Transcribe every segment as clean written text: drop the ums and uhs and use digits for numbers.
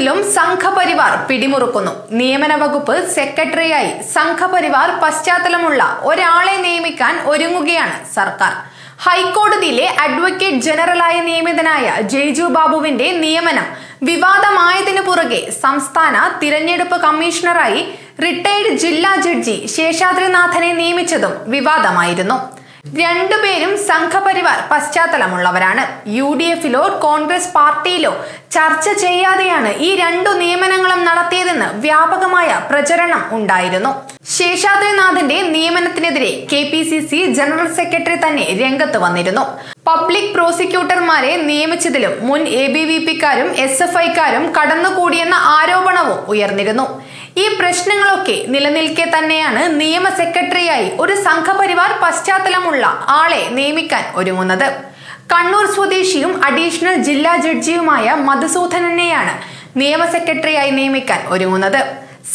വകുപ്പിലും സംഘപരിവാർ പിടിമുറുക്കുന്നു. നിയമന വകുപ്പ് സെക്രട്ടറിയായി സംഘപരിവാർ പശ്ചാത്തലമുള്ള ഒരാളെ നിയമിക്കാൻ ഒരുങ്ങുകയാണ് സർക്കാർ. ഹൈക്കോടതിയിലെ അഡ്വക്കേറ്റ് ജനറലായി നിയമിതനായ ജയ്ജു ബാബുവിന്റെ നിയമനം വിവാദമായതിനു പുറകെ സംസ്ഥാന തിരഞ്ഞെടുപ്പ് കമ്മീഷണറായി റിട്ടയർഡ് ജില്ലാ ജഡ്ജി ശേഷാദ്രിനാഥനെ നിയമിച്ചതും വിവാദമായിരുന്നു. രണ്ടുപേരും സംഘപരിവാർ പശ്ചാത്തലമുള്ളവരാണ്. UDFിലോ കോൺഗ്രസ് പാർട്ടിയിലോ ചർച്ച ചെയ്യാതെയാണ് ഈ രണ്ടു നിയമനങ്ങളും നടത്തിയതെന്ന് വ്യാപകമായ പ്രചരണം ഉണ്ടായിരുന്നു. ശേഷാദ്രിനാഥന്റെ നിയമനത്തിനെതിരെ KPCC ജനറൽ സെക്രട്ടറി തന്നെ രംഗത്ത് വന്നിരുന്നു. പബ്ലിക് പ്രോസിക്യൂട്ടർമാരെ നിയമിച്ചതിലും മുൻ ABVPക്കാരും SFIക്കാരും കടന്നുകൂടിയെന്ന ആരോപണവും ഉയർന്നിരുന്നു. ഈ പ്രശ്നങ്ങളൊക്കെ നിലനിൽക്കെ തന്നെയാണ് നിയമ സെക്രട്ടറിയായി ഒരു സംഘപരിവാർ പശ്ചാത്തലമുള്ള ആളെ നിയമിക്കാൻ ഒരുങ്ങുന്നത്. കണ്ണൂർ സ്വദേശിയും അഡീഷണൽ ജില്ലാ ജഡ്ജിയുമായ മധുസൂദനനെയാണ് നിയമ സെക്രട്ടറിയായി നിയമിക്കാൻ ഒരുങ്ങുന്നത്.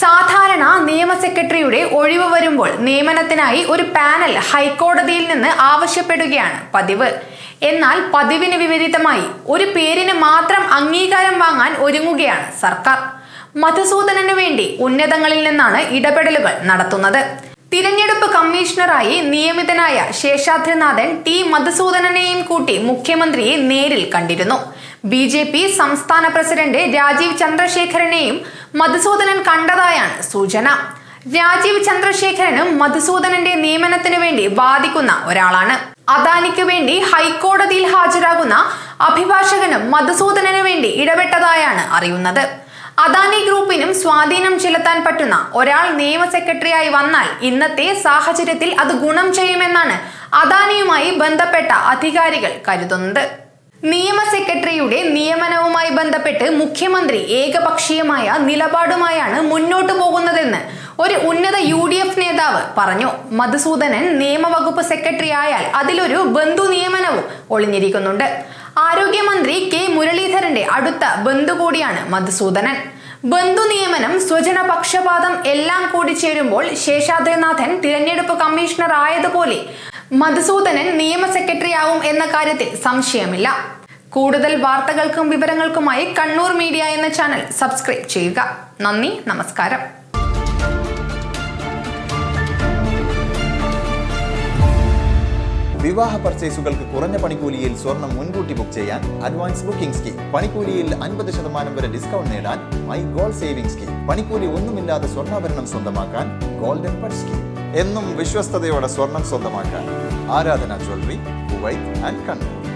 സാധാരണ നിയമ സെക്രട്ടറിയുടെ ഒഴിവ് വരുമ്പോൾ നിയമനത്തിനായി ഒരു പാനൽ ഹൈക്കോടതിയിൽ നിന്ന് ആവശ്യപ്പെടുകയാണ് പതിവ്. എന്നാൽ പതിവിന് വിപരീതമായി ഒരു പേരിന് മാത്രം അംഗീകാരം വാങ്ങാൻ ഒരുങ്ങുകയാണ് സർക്കാർ. മധുസൂദനന് വേണ്ടി ഉന്നതങ്ങളിൽ നിന്നാണ് ഇടപെടലുകൾ നടത്തുന്നത്. തിരഞ്ഞെടുപ്പ് കമ്മീഷണറായി നിയമിതനായ ശേഷാദ്രിനാഥൻ മധുസൂദനനെയും കൂട്ടി മുഖ്യമന്ത്രിയെ നേരിൽ കണ്ടിരുന്നു. BJP സംസ്ഥാന പ്രസിഡന്റ് രാജീവ് ചന്ദ്രശേഖരനെയും മധുസൂദനൻ കണ്ടതായാണ് സൂചന. രാജീവ് ചന്ദ്രശേഖരനും മധുസൂദനന്റെ നിയമനത്തിനു വേണ്ടി വാദിക്കുന്ന ഒരാളാണ്. അദാനിക്ക് വേണ്ടി ഹൈക്കോടതിയിൽ ഹാജരാകുന്ന അഭിഭാഷകനും മധുസൂദനന് വേണ്ടി ഇടപെട്ടതായാണ് അറിയുന്നത്. അദാനി ഗ്രൂപ്പിനും സ്വാധീനം ചെലുത്താൻ പറ്റുന്ന ഒരാൾ നിയമ സെക്രട്ടറിയായി വന്നാൽ ഇന്നത്തെ സാഹചര്യത്തിൽ അത് ഗുണം ചെയ്യുമെന്നാണ് അദാനിയുമായി ബന്ധപ്പെട്ട അധികാരികൾ കരുതുന്നത്. നിയമ സെക്രട്ടറിയുടെ നിയമനവുമായി ബന്ധപ്പെട്ട് മുഖ്യമന്ത്രി ഏകപക്ഷീയമായ നിലപാടുമായാണ് മുന്നോട്ടു പോകുന്നതെന്ന് ഒരു ഉന്നത UDF നേതാവ് പറഞ്ഞു. മധുസൂദനൻ നിയമവകുപ്പ് സെക്രട്ടറി ആയാൽ അതിലൊരു ബന്ധു നിയമനവും ഒളിഞ്ഞിരിക്കുന്നുണ്ട്. ആരോഗ്യമന്ത്രി K മുരളീധരന്റെ അടുത്ത ബന്ധു കൂടിയാണ് മധുസൂദനൻ. ബന്ധു നിയമനം, സ്വജന പക്ഷപാതം എല്ലാം കൂടി ചേരുമ്പോൾ ശേഷാദ്രിനാഥൻ തിരഞ്ഞെടുപ്പ് കമ്മീഷണർ ആയതുപോലെ മധുസൂദനൻ നിയമ സെക്രട്ടറി ആവും എന്ന കാര്യത്തിൽ സംശയമില്ല. കൂടുതൽ വാർത്തകൾക്കും വിവരങ്ങൾക്കുമായി കണ്ണൂർ മീഡിയ എന്ന ചാനൽ സബ്സ്ക്രൈബ് ചെയ്യുക. നന്ദി, നമസ്കാരം. വിവാഹ പർച്ചേസുകൾക്ക് കുറഞ്ഞ പണിക്കൂലിയിൽ സ്വർണം മുൻകൂട്ടി ബുക്ക് ചെയ്യാൻ അഡ്വാൻസ് ബുക്കിംഗ് സ്കീം. പണിക്കൂലിയിൽ 50% വരെ ഡിസ്കൗണ്ട് നേടാൻ മൈ ഗോൾഡ് സേവിംഗ് സ്കീം. പണിക്കൂലി ഒന്നുമില്ലാതെ സ്വർണ്ണാഭരണം സ്വന്തമാക്കാൻ ഗോൾഡൻ പട്ട് സ്കീം. എന്നും വിശ്വസ്തയോടെ സ്വർണം സ്വന്തമാക്കാൻ ആരാധന ജ്വല്ലറി, കുവൈറ്റ് ആൻഡ് കണ്ണൂർ.